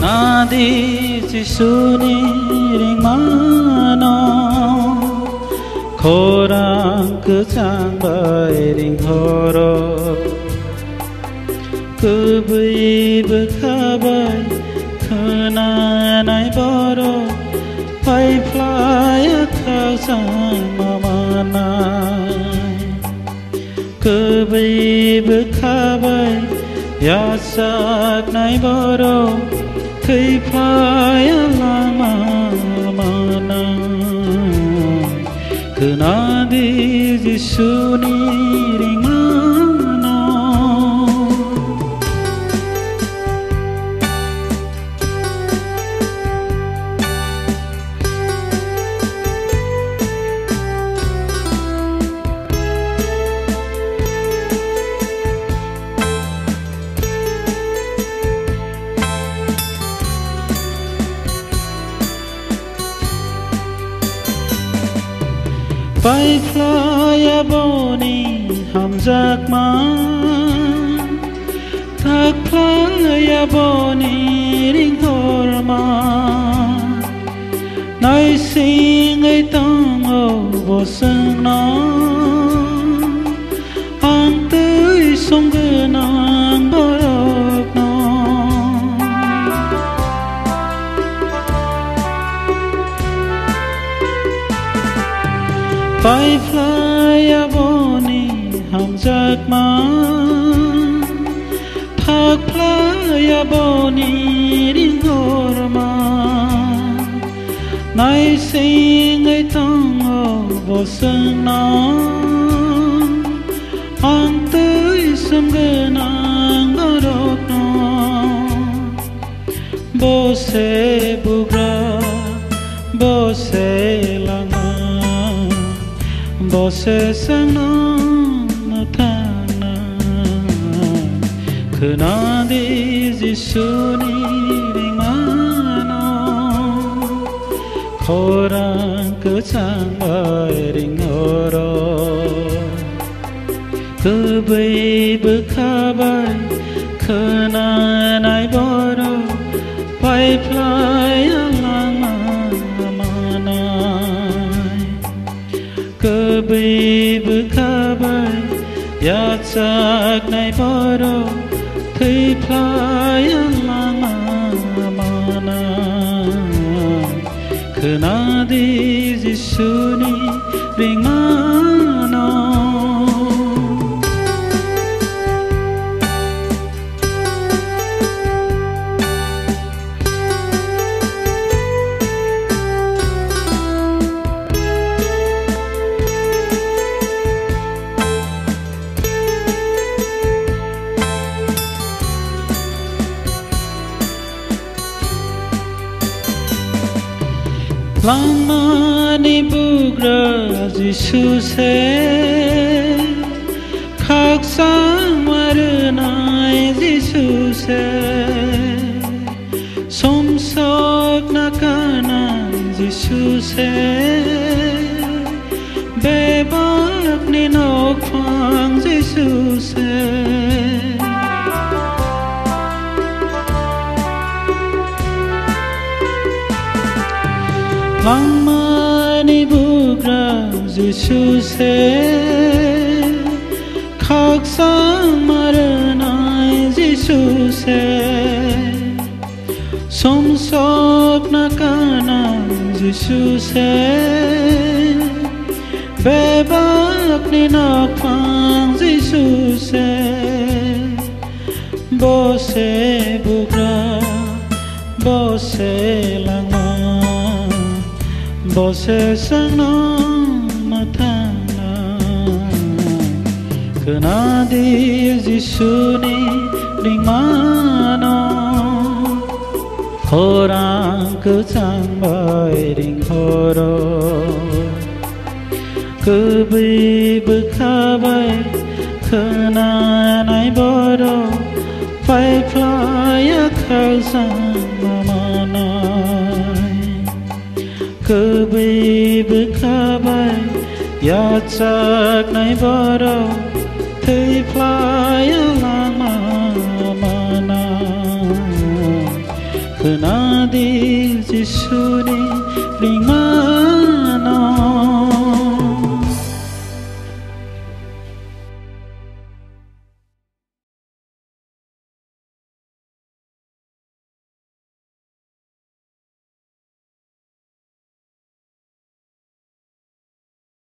Nadi Jisuni ringmano Khorang cứ sang bay ring horo Cứ bì bư khá bay Khana nai boro Pai fly khá sang mamanai Cứ bì bư khá bay Ya sak nai boro Thầy phải lama mana Cứ nadi Jisuni ringmano Pai fly boni ham jak ma Thak fly boni ring hor ma Nai sing ai tang o bo sang na Ang tươi sông gơ nang borok na Pai fly boni ham jak ma Thak fly boni ring hor ma Nai sing ai tang o bo sang na Ang tươi sông gơ nang borok na Bo se bugra bo se lang Bo se sang na thang na Khờ nadi Jisuni ringmano Khorang cứ sang bay ring horo Cứ bì bư khá bay Khờ nai boro Pai fly lama manai Cứ bì bư khá bay Ya sak nai boro Thầy fly lama manai Khờ nadi Jisuni ringmano Lama ni bugra Jisu se Khak sang marunai Jisu se Som sok nakana Jisu se Bebak ni nok phang Jisu se Lama ni bugra Jisu se Khak sang marunai Jisu se Som sok nakana Jisu se Bebak ni nok phang Jisu se Bo se bugra Bo se lang Bo se sang na thang na Khờ nadi Jisuni ringmano Khorang cứ sang bay ring horo Cứ bì bư khá bay Khờ nai boro Pai fly khá sang mamanai Cứ bì bư khá bay Ya sak nai boro